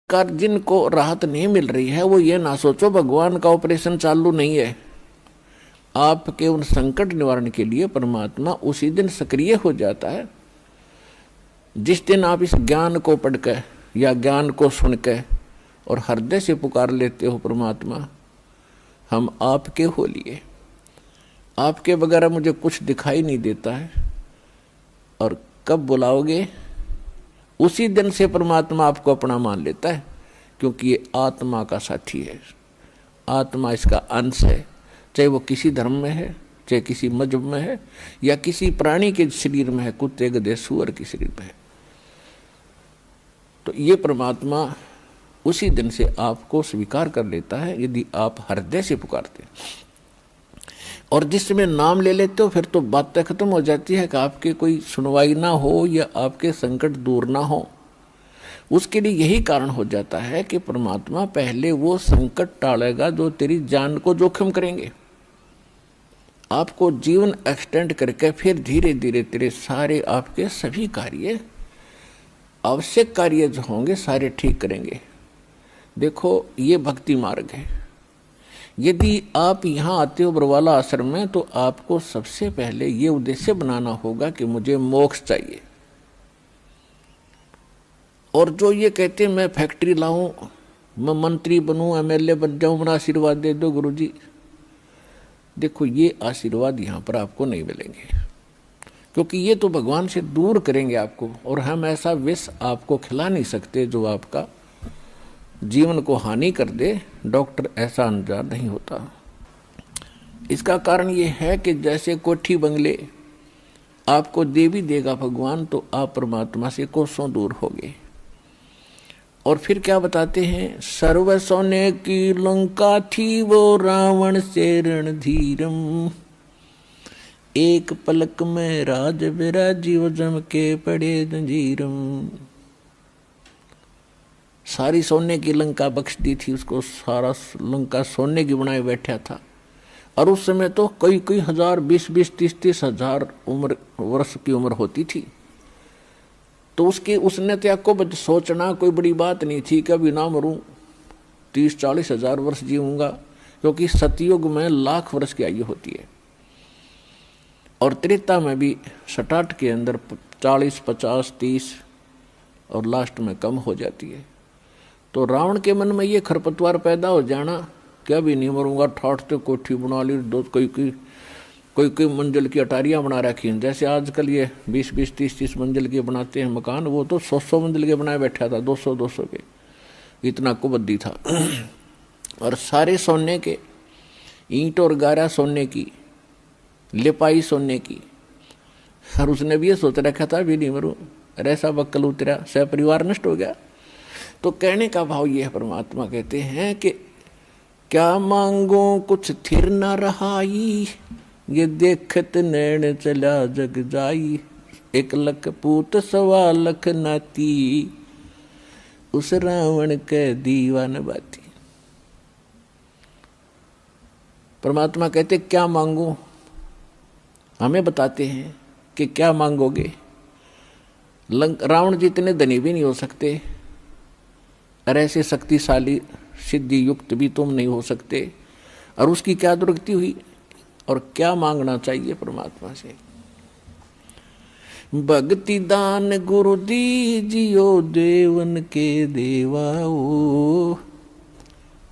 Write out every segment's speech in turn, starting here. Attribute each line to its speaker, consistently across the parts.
Speaker 1: कर जिनको राहत नहीं मिल रही है वो ये ना सोचो भगवान का ऑपरेशन चालू नहीं है। आपके उन संकट निवारण के लिए परमात्मा उसी दिन सक्रिय हो जाता है जिस दिन आप इस ज्ञान को पढ़कर या ज्ञान को सुनकर और हृदय से पुकार लेते हो, परमात्मा हम आपके हो लिए, आपके बगैर मुझे कुछ दिखाई नहीं देता है। और कब बुलाओगे, उसी दिन से परमात्मा आपको अपना मान लेता है, क्योंकि ये आत्मा का साथी है, आत्मा इसका अंश है। चाहे वो किसी धर्म में है, चाहे किसी मजहब में है, या किसी प्राणी के शरीर में है, कुत्ते गधे सूअर के शरीर में है। तो ये परमात्मा उसी दिन से आपको स्वीकार कर लेता है यदि आप हृदय से पुकारते। और जिस समय नाम ले लेते हो फिर तो बातें खत्म हो जाती है कि आपके कोई सुनवाई ना हो या आपके संकट दूर ना हो। उसके लिए यही कारण हो जाता है कि परमात्मा पहले वो संकट टालेगा जो तेरी जान को जोखिम करेंगे। आपको जीवन एक्सटेंड करके फिर धीरे धीरे तेरे सारे आपके सभी कार्य, आवश्यक कार्य जो होंगे सारे ठीक करेंगे। देखो ये भक्ति मार्ग है। यदि आप यहाँ आते हो बरवाला आश्रम में तो आपको सबसे पहले ये उद्देश्य बनाना होगा कि मुझे मोक्ष चाहिए। और जो ये कहते मैं फैक्ट्री लाऊं, मैं मंत्री बनूं, एमएलए बन जाऊं, मेरा आशीर्वाद दे दो गुरुजी, देखो ये आशीर्वाद यहाँ पर आपको नहीं मिलेंगे, क्योंकि ये तो भगवान से दूर करेंगे आपको। और हम ऐसा विष आपको खिला नहीं सकते जो आपका जीवन को हानि कर दे। डॉक्टर ऐसा अनजान नहीं होता। इसका कारण ये है कि जैसे कोठी बंगले आपको दे भी देगा भगवान, तो आप परमात्मा से कोसों दूर होगे। और फिर क्या बताते हैं, सर्व सोने की लंका थी वो रावण से रणधीरम, एक पलक में राज विराजीव जम के पड़े जंजीरम। सारी सोने की लंका बख्श दी थी उसको, सारा लंका सोने की बनाए बैठा था। और उस समय तो कई कई हजार, 20-20, 30-30 हजार वर्ष की उम्र होती थी। तो उसने तो आपको सोचना कोई बड़ी बात नहीं थी कि अभी ना मरूं, 30-40 हजार वर्ष जीऊंगा, क्योंकि सतयुग में 1,00,000 वर्ष की आयु होती है। और त्रेता में भी 67 के अंदर 40, 50, 30 और लास्ट में कम हो जाती है। तो रावण के मन में ये खरपतवार पैदा हो जाना कि अभी नहीं मरूंगा, ठाठ तो कोठी बना ली, दो कोई मंजिल की अटारियां बना रखी हैं। जैसे आजकल ये 20-20, 30-30 मंजिल के बनाते हैं मकान, वो तो 100 मंजिल के बनाए बैठा था, 200 के, इतना कुबद्दी था। और सारे सोने के, ईंट और गारा सोने की, लिपाई सोने की। और उसने भी ये सोच रखा था भी नहीं मरूं, ऐसा बक्कल उतरा, सह परिवार नष्ट हो गया। तो कहने का भाव ये है, परमात्मा कहते हैं कि क्या मांगो कुछ थिर न रहाई, ये देखत नैन चला जग जाई, 1,00,000 पूत 1,15,00,000 नाती, उस रावण के दीवान बाती। परमात्मा कहते क्या मांगो, हमें बताते हैं कि क्या मांगोगे। रावण जितने धनी भी नहीं हो सकते, और ऐसे शक्तिशाली सिद्धि युक्त भी तुम नहीं हो सकते। और उसकी क्या दुर्गति हुई, और क्या मांगना चाहिए परमात्मा से। भक्ति दान गुरु दीजियो, देवन के देवाओ,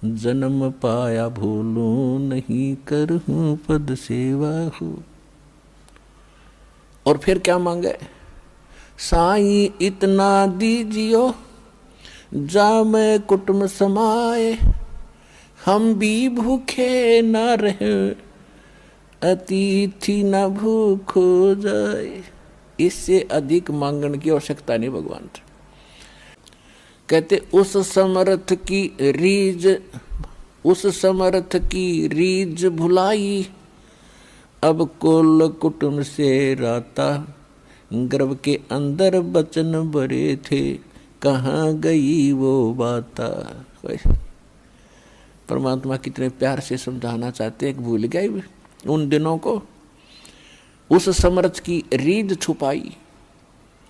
Speaker 1: जन्म पाया भूलूं नहीं, करहूं पद सेवा हो। और फिर क्या मांगे, साईं इतना दीजियो, जा मैं कुटुंब समाए, हम भी भूखे न रहे, अतिथि न भूख हो जाए। इससे अधिक मांगने की आवश्यकता नहीं भगवान से। कहते उस समर्थ की रीज भुलाई, अब कुल कुटुंब से राता, गर्भ के अंदर बचन भरे थे, कहाँ गई वो बाता। परमात्मा कितने प्यार से समझाना चाहते हैं, भूल गए उन दिनों को। उस समर्थ की रीझ छुपाई,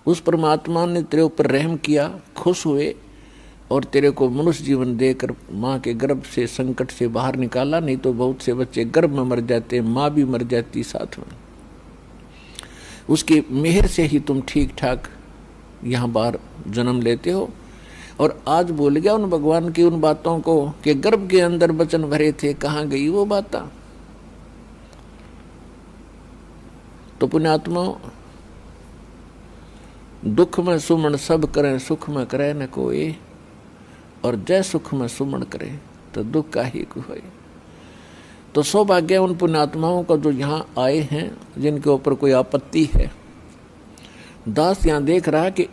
Speaker 1: उस परमात्मा ने तेरे ऊपर रहम किया, खुश हुए, और तेरे को मनुष्य जीवन देकर माँ के गर्भ से संकट से बाहर निकाला, नहीं तो बहुत से बच्चे गर्भ में मर जाते, माँ भी मर जाती साथ में। उसकी मेहर से ही तुम ठीक ठाक यहाँ बाहर जन्म लेते हो। और आज भूल गया उन भगवान की उन बातों को कि गर्भ के अंदर वचन भरे थे, कहाँ गई वो बातें। तो पुण्यात्मा, दुख में सुमन सब करें, सुख में करे न कोई, और जय सुख में सुमन करे तो दुख का ही कोई। तो सौभाग्य उन पुण्यात्माओं का जो यहाँ आए हैं, जिनके ऊपर कोई आपत्ति है। दास यहाँ देख रहा है कि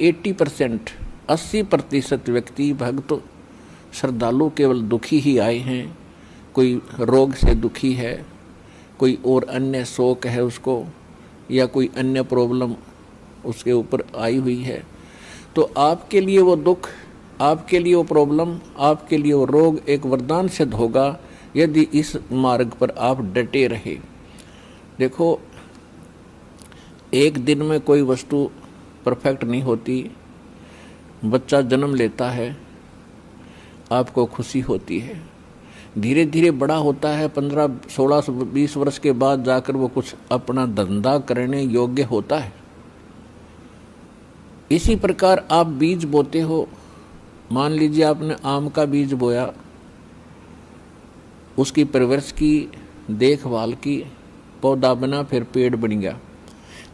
Speaker 1: 80% व्यक्ति भक्त श्रद्धालु केवल दुखी ही आए हैं। कोई रोग से दुखी है, कोई और अन्य शोक है उसको, या कोई अन्य प्रॉब्लम उसके ऊपर आई हुई है। तो आपके लिए वो दुख, आपके लिए वो प्रॉब्लम, आपके लिए वो रोग एक वरदान सिद्ध होगा यदि इस मार्ग पर आप डटे रहे। देखो, एक दिन में कोई वस्तु परफेक्ट नहीं होती। बच्चा जन्म लेता है, आपको खुशी होती है, धीरे धीरे बड़ा होता है, 15, 16, 20 वर्ष के बाद जाकर वो कुछ अपना धंधा करने योग्य होता है। इसी प्रकार आप बीज बोते हो। मान लीजिए आपने आम का बीज बोया, उसकी परवरिश की, देखभाल की, पौधा बना, फिर पेड़ बन गया,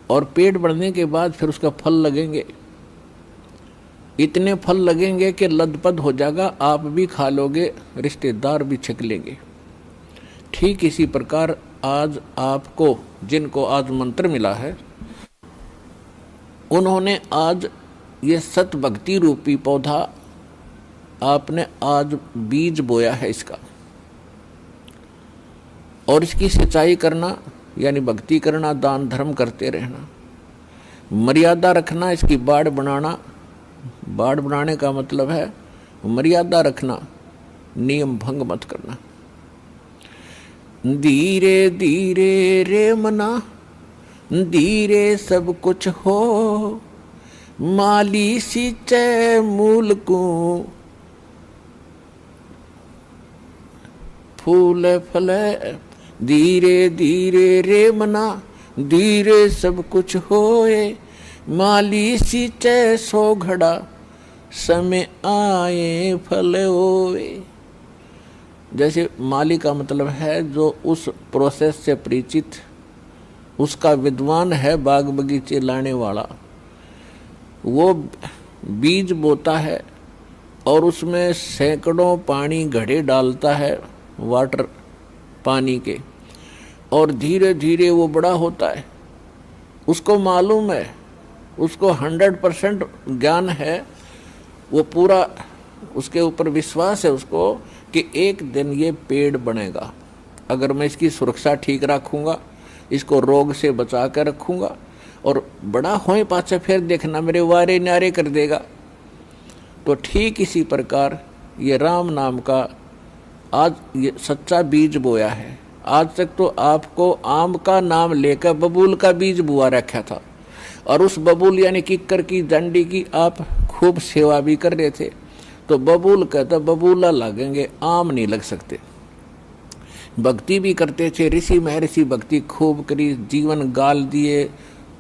Speaker 1: और पेड़ बढ़ने के बाद फिर उसका फल लगेंगे। इतने फल लगेंगे कि लदपद हो जाएगा, आप भी खा लोगे, रिश्तेदार भी छक लेंगे। ठीक इसी प्रकार आज आपको, जिनको आज मंत्र मिला है, उन्होंने आज ये सत भक्ति रूपी पौधा आपने आज बीज बोया है इसका, और इसकी सिंचाई करना यानी भक्ति करना, दान धर्म करते रहना, मर्यादा रखना, इसकी बाड़ बनाना। बाड़ बनाने का मतलब है मर्यादा रखना, नियम भंग मत करना। धीरे धीरे रे मना, धीरे सब कुछ हो, माली सींचे मूल को, फूल फले। धीरे धीरे रे मना, धीरे सब कुछ होए, माली सींचे सो घड़ा, समय आए फल होए। जैसे माली का मतलब है जो उस प्रोसेस से परिचित, उसका विद्वान है, बाग बगीचे लाने वाला। वो बीज बोता है और उसमें सैकड़ों पानी घड़े डालता है, वाटर पानी के, और धीरे धीरे वो बड़ा होता है। उसको मालूम है, उसको 100% ज्ञान है, वो पूरा उसके ऊपर विश्वास है उसको कि एक दिन ये पेड़ बनेगा। अगर मैं इसकी सुरक्षा ठीक रखूँगा, इसको रोग से बचा कर रखूँगा, और बड़ा होए पाछे फिर देखना मेरे वारे न्यारे कर देगा। तो ठीक इसी प्रकार ये राम नाम का आज ये सच्चा बीज बोया है। आज तक तो आपको आम का नाम लेकर बबूल का बीज बुआ रखा था, और उस बबूल यानी किक्कर की डंडी की आप खूब सेवा भी कर रहे थे। तो बबूल कहता बबूला लगेंगे, आम नहीं लग सकते। भक्ति भी करते थे, ऋषि महर्षि भक्ति खूब करी, जीवन गाल दिए,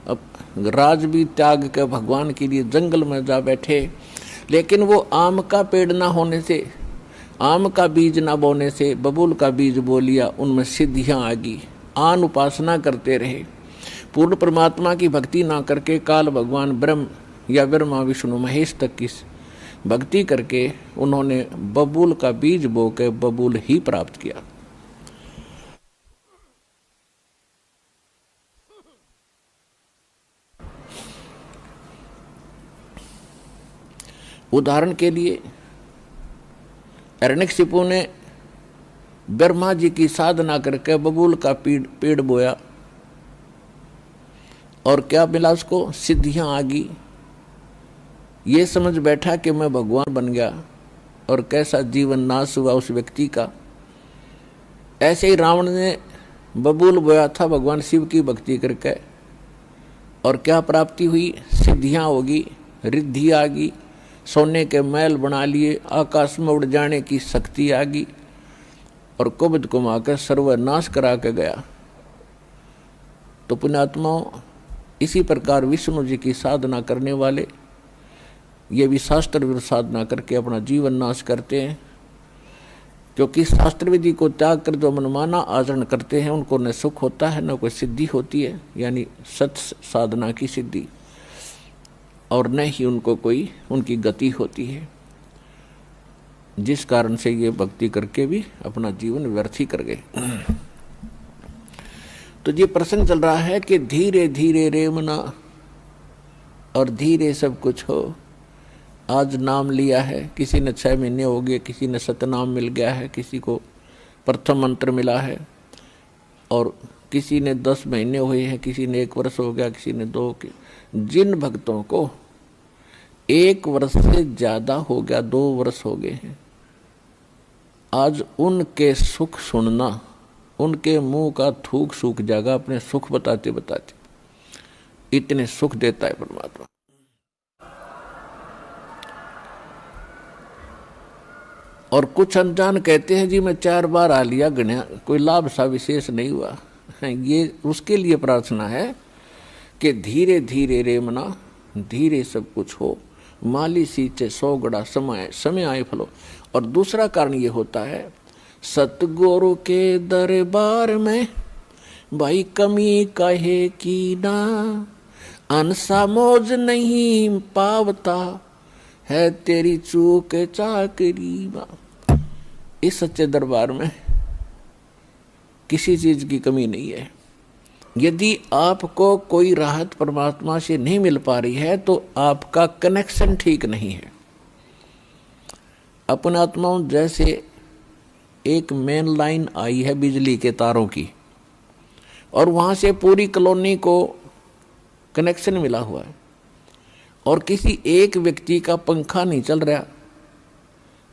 Speaker 1: राज भी त्याग कर भगवान के लिए जंगल में जा बैठे। लेकिन वो आम का पेड़ ना होने से, आम का बीज ना बोने से बबूल का बीज बो लिया, उनमें सिद्धियां आ गई। आन उपासना करते रहे, पूर्ण परमात्मा की भक्ति ना करके काल भगवान ब्रह्म या ब्रह्मा विष्णु महेश तक की भक्ति करके उन्होंने बबूल का बीज बो के बबूल ही प्राप्त किया। उदाहरण के लिए हिरण्यकशिपु ने ब्रह्मा जी की साधना करके बबूल का पेड़ बोया, और क्या मिला उसको? सिद्धियां आ गई। ये समझ बैठा कि मैं भगवान बन गया, और कैसा जीवन नाश हुआ उस व्यक्ति का। ऐसे ही रावण ने बबूल बोया था भगवान शिव की भक्ति करके, और क्या प्राप्ति हुई? सिद्धियां होगी, रिद्धि आ गई, सोने के महल बना लिए, आकाश में उड़ जाने की शक्ति आ गई और कुबद को माकर सर्वनाश करा के गया। तो पुण्यात्माओं, इसी प्रकार विष्णु जी की साधना करने वाले ये भी शास्त्र विरुद्ध साधना करके अपना जीवन नाश करते हैं, क्योंकि शास्त्र विधि को त्याग कर जो मनमाना आचरण करते हैं उनको न सुख होता है न कोई सिद्धि होती है, यानी सत साधना की सिद्धि, और न ही उनको कोई उनकी गति होती है, जिस कारण से ये भक्ति करके भी अपना जीवन व्यर्थ ही कर गए। तो ये प्रसंग चल रहा है कि धीरे धीरे रे मना और धीरे सब कुछ हो। आज नाम लिया है, किसी ने 6 महीने हो गए, किसी ने सतनाम मिल गया है, किसी को प्रथम मंत्र मिला है, और किसी ने 10 महीने हुए हैं, किसी ने 1 वर्ष हो गया, किसी ने 2। जिन भक्तों को 1 वर्ष से ज़्यादा हो गया, 2 वर्ष हो गए हैं, आज उनके सुख सुनना, उनके मुंह का थूक सूख जाएगा अपने सुख बताते बताते। इतने सुख देता है परमात्मा। और कुछ अनजान कहते हैं जी मैं 4 बार आ लिया, गणिया कोई लाभ सा विशेष नहीं हुआ। ये उसके लिए प्रार्थना है कि धीरे धीरे रे मना, धीरे सब कुछ हो, माली सींचे 100 गड़ा समय आए फलो। और दूसरा कारण ये होता है, सतगुरु के दरबार में भाई कमी कहे की ना, अनसा मौज नहीं पावता है तेरी चूक चाकरी बा। इस सच्चे दरबार में किसी चीज की कमी नहीं है। यदि आपको कोई राहत परमात्मा से नहीं मिल पा रही है तो आपका कनेक्शन ठीक नहीं है। अपन आत्माओं, जैसे एक मेन लाइन आई है बिजली के तारों की, और वहां से पूरी कॉलोनी को कनेक्शन मिला हुआ है, और किसी एक व्यक्ति का पंखा नहीं चल रहा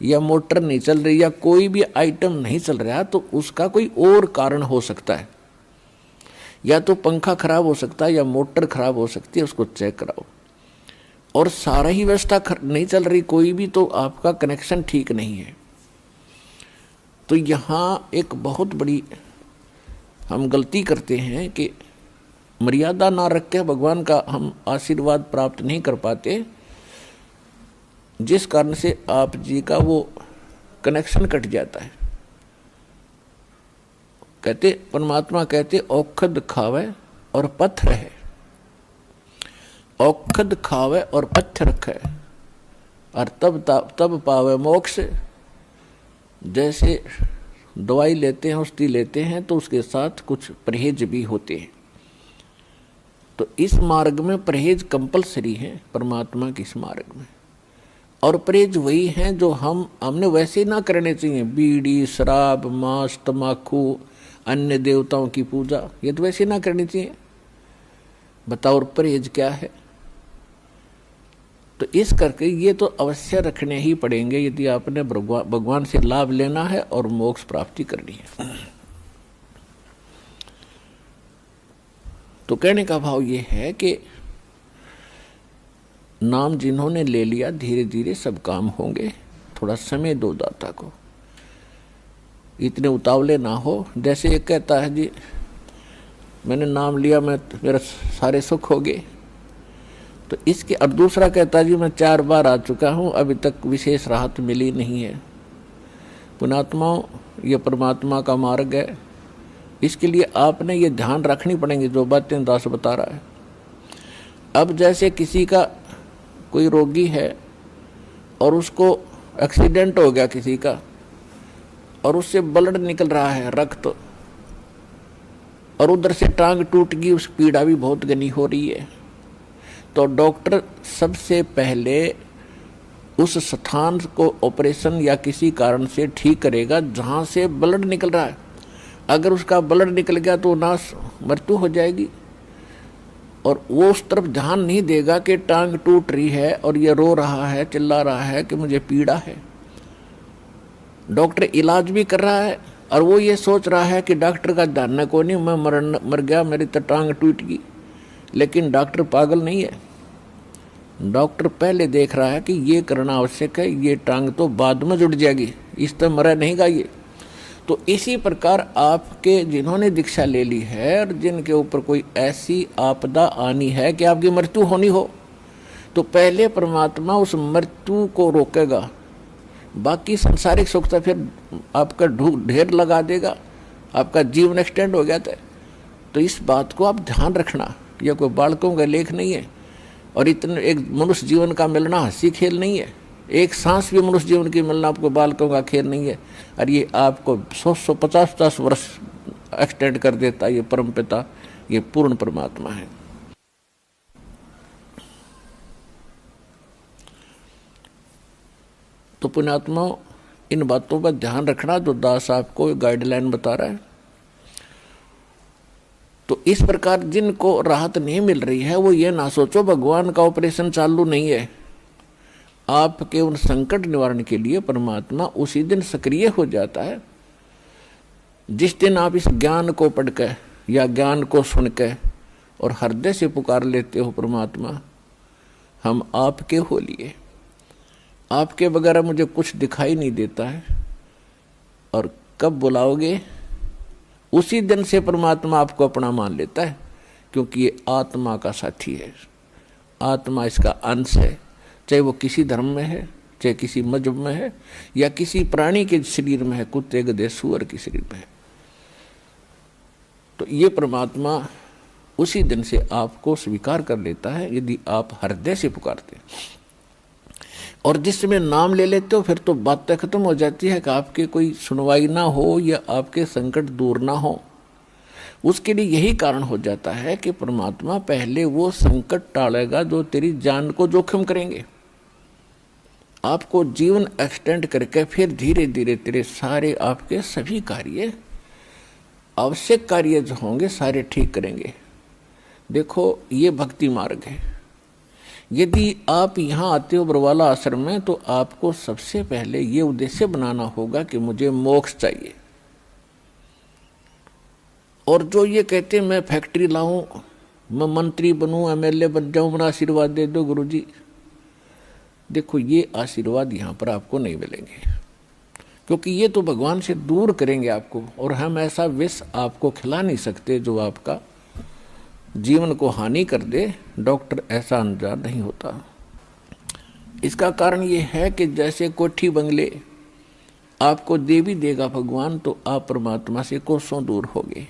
Speaker 1: या मोटर नहीं चल रही या कोई भी आइटम नहीं चल रहा, तो उसका कोई और कारण हो सकता है। या तो पंखा खराब हो सकता है या मोटर खराब हो सकती है, उसको चेक कराओ। और सारा ही व्यवस्था नहीं चल रही कोई भी, तो आपका कनेक्शन ठीक नहीं है। तो यहाँ एक बहुत बड़ी हम गलती करते हैं कि मर्यादा ना रख के भगवान का हम आशीर्वाद प्राप्त नहीं कर पाते, जिस कारण से आप जी का वो कनेक्शन कट जाता है। कहते परमात्मा कहते औखद खावे और पत्थर है, औखद खावे और पत्थर रखे और तब पावे मोक्ष। जैसे दवाई लेते हैं, औषधि लेते हैं, तो उसके साथ कुछ परहेज भी होते हैं। तो इस मार्ग में परहेज कंपलसरी है, परमात्मा के इस मार्ग में। और परहेज वही हैं जो हमने वैसे ना करने चाहिए। बीड़ी, शराब, मांस, तम्बाकू, अन्य देवताओं की पूजा, ये तो वैसे ना करनी चाहिए। बताओ परहेज क्या है? तो इस करके ये तो अवश्य रखने ही पड़ेंगे यदि आपने भगवान से लाभ लेना है और मोक्ष प्राप्ति करनी है। तो कहने का भाव ये है कि नाम जिन्होंने ले लिया, धीरे धीरे सब काम होंगे। थोड़ा समय दो दाता को, इतने उतावले ना हो। जैसे एक कहता है जी मैंने नाम लिया, मेरा सारे सुख हो गए, तो इसके अब दूसरा कहता है जी मैं 4 बार आ चुका हूँ, अभी तक विशेष राहत मिली नहीं है। पुण्यात्माओं, ये परमात्मा का मार्ग है, इसके लिए आपने ये ध्यान रखनी पड़ेंगी जो बातें दास बता रहा है। अब जैसे किसी का कोई रोगी है और उसको एक्सीडेंट हो गया किसी का, और उससे ब्लड निकल रहा है, रक्त, और उधर से टांग टूट गई, उस पीड़ा भी बहुत घनी हो रही है, तो डॉक्टर सबसे पहले उस स्थान को ऑपरेशन या किसी कारण से ठीक करेगा जहाँ से ब्लड निकल रहा है। अगर उसका ब्लड निकल गया तो नाश मृत्यु हो जाएगी, और वो उस तरफ ध्यान नहीं देगा कि टांग टूट रही है और ये रो रहा है, चिल्ला रहा है कि मुझे पीड़ा है। डॉक्टर इलाज भी कर रहा है और वो ये सोच रहा है कि डॉक्टर का ध्यान को नहीं, मैं मर गया, मेरी तो टांग टूट गई। लेकिन डॉक्टर पागल नहीं है, डॉक्टर पहले देख रहा है कि ये करना आवश्यक है, ये टांग तो बाद में जुड़ जाएगी, इस तरह मरा नहीं गा ये। तो इसी प्रकार आपके जिन्होंने दीक्षा ले ली है और जिनके ऊपर कोई ऐसी आपदा आनी है कि आपकी मृत्यु होनी हो, तो पहले परमात्मा उस मृत्यु को रोकेगा, बाकी सांसारिक सुख तो फिर आपका ढेर लगा देगा, आपका जीवन एक्सटेंड हो गया था। तो इस बात को आप ध्यान रखना, यह कोई बालकों का लेख नहीं है और इतने एक मनुष्य जीवन का मिलना हंसी खेल नहीं है, एक सांस भी मनुष्य जीवन की मिलना आपको बालकों का खेल नहीं है। और ये आपको 100-150 वर्ष एक्सटेंड कर देता है ये परम पिता, ये पूर्ण परमात्मा है। तो पुण्यात्मा इन बातों पर ध्यान रखना जो दास आपको गाइडलाइन बता रहा है। तो इस प्रकार जिनको राहत नहीं मिल रही है वो ये ना सोचो भगवान का ऑपरेशन चालू नहीं है। आपके उन संकट निवारण के लिए परमात्मा उसी दिन सक्रिय हो जाता है जिस दिन आप इस ज्ञान को पढ़कर या ज्ञान को सुनकर और हृदय से पुकार लेते हो, परमात्मा हम आपके हो लिए, आपके बगैर मुझे कुछ दिखाई नहीं देता है। और कब बुलाओगे उसी दिन से परमात्मा आपको अपना मान लेता है, क्योंकि ये आत्मा का साथी है, आत्मा इसका अंश है, चाहे वो किसी धर्म में है, चाहे किसी मजहब में है या किसी प्राणी के शरीर में है, कुत्ते गधे सूअर के शरीर में है। तो ये परमात्मा उसी दिन से आपको स्वीकार कर लेता है यदि आप हृदय से पुकारते हैं। और जिस समय नाम ले लेते हो फिर तो बातें खत्म हो जाती है कि आपके कोई सुनवाई ना हो या आपके संकट दूर ना हो। उसके लिए यही कारण हो जाता है कि परमात्मा पहले वो संकट टालेगा जो तेरी जान को जोखिम करेंगे, आपको जीवन एक्सटेंड करके फिर धीरे धीरे तेरे सारे आपके सभी कार्य, आवश्यक कार्य जो होंगे सारे ठीक करेंगे। देखो ये भक्ति मार्ग है। यदि आप यहाँ आते हो बरवाला आश्रम में तो आपको सबसे पहले ये उद्देश्य बनाना होगा कि मुझे मोक्ष चाहिए। और जो ये कहते मैं फैक्ट्री लाऊं, मैं मंत्री बनूं, एमएलए बन जाऊं, मेरा आशीर्वाद दे दो गुरुजी, देखो ये आशीर्वाद यहाँ पर आपको नहीं मिलेंगे, क्योंकि ये तो भगवान से दूर करेंगे आपको। और हम ऐसा विष आपको खिला नहीं सकते जो आपका जीवन को हानि कर दे। डॉक्टर ऐसा अनजान नहीं होता। इसका कारण ये है कि जैसे कोठी बंगले आपको दे भी देगा भगवान, तो आप परमात्मा से कोसों दूर होगे।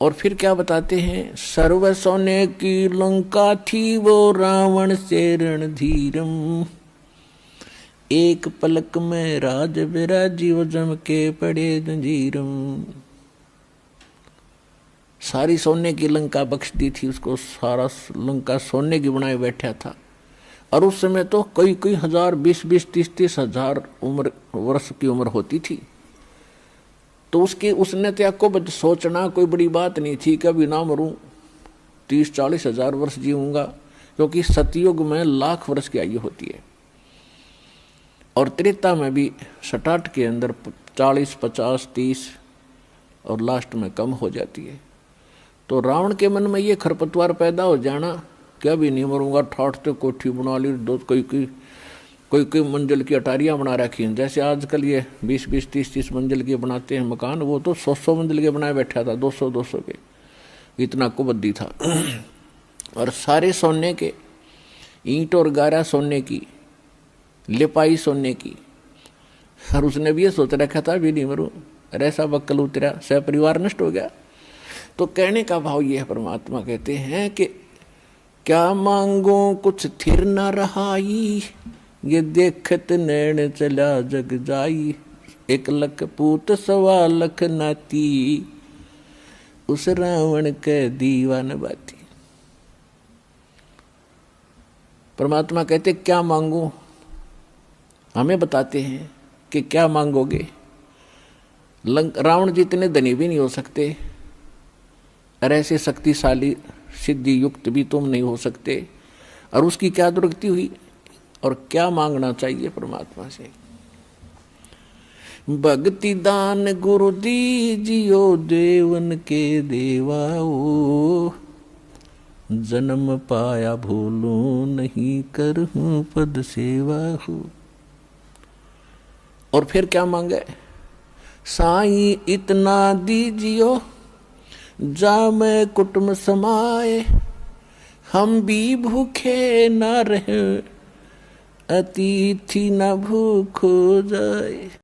Speaker 1: और फिर क्या बताते हैं, सर्व सोने की लंका थी वो रावण से रणधीरम, एक पलक में राज विराजी वो जम के पड़े जंजीरम। सारी सोने की लंका बख्श दी थी उसको, सारा लंका सोने की बनाए बैठा था। और उस समय तो कई कई हजार, 20-20, 30-30 हजार वर्ष की उम्र होती थी। तो उसने त्याग को सोचना कोई बड़ी बात नहीं थी, कभी ना मरूं, 30-40 हजार वर्ष जीऊंगा, क्योंकि सतयुग में लाख वर्ष की आयु होती है और त्रेता में भी स्टार्ट के अंदर 40, 50, 30 और लास्ट में कम हो जाती है। तो रावण के मन में ये खरपतवार पैदा हो जाना, क्या भी नहीं मरूंगा, ठाठ तो कोठी बना ली, दो कोई मंजिल की अटारियाँ बना रखी हैं। जैसे आजकल ये 20-20, 30-30 मंजिल के बनाते हैं मकान, वो तो 100 मंजिल के बनाए बैठा था, 200 के, इतना कुबद्दी था। और सारे सोने के, ईंट और गारा सोने की, लिपाई सोने की। और उसने भी ये सोच रखा था भी नहीं मरूं, ऐसा बक्कल उतरा, सह परिवार नष्ट हो गया। तो कहने का भाव ये है, परमात्मा कहते हैं कि क्या मांगो कुछ थिर न रहाई, ये देखत नैन चला जग जाई, 1 लख पूत 1.25 लाख नाती, उस रावण के दीवान बाती। परमात्मा कहते क्या मांगो, हमें बताते हैं कि क्या मांगोगे। रावण जितने धनी भी नहीं हो सकते और ऐसे शक्तिशाली सिद्धि युक्त भी तुम नहीं हो सकते। और उसकी क्या दुर्गति हुई और क्या मांगना चाहिए परमात्मा से। भक्ति दान गुरु दीजियो देवन के देवाओ, जन्म पाया भूलूं नहीं, करहूं पद सेवा हो। और फिर क्या मांगे, साईं इतना दीजियो जा मैं कुटुंब समाए, हम भी भूखे न रहे, अतिथि न भूखो जाए।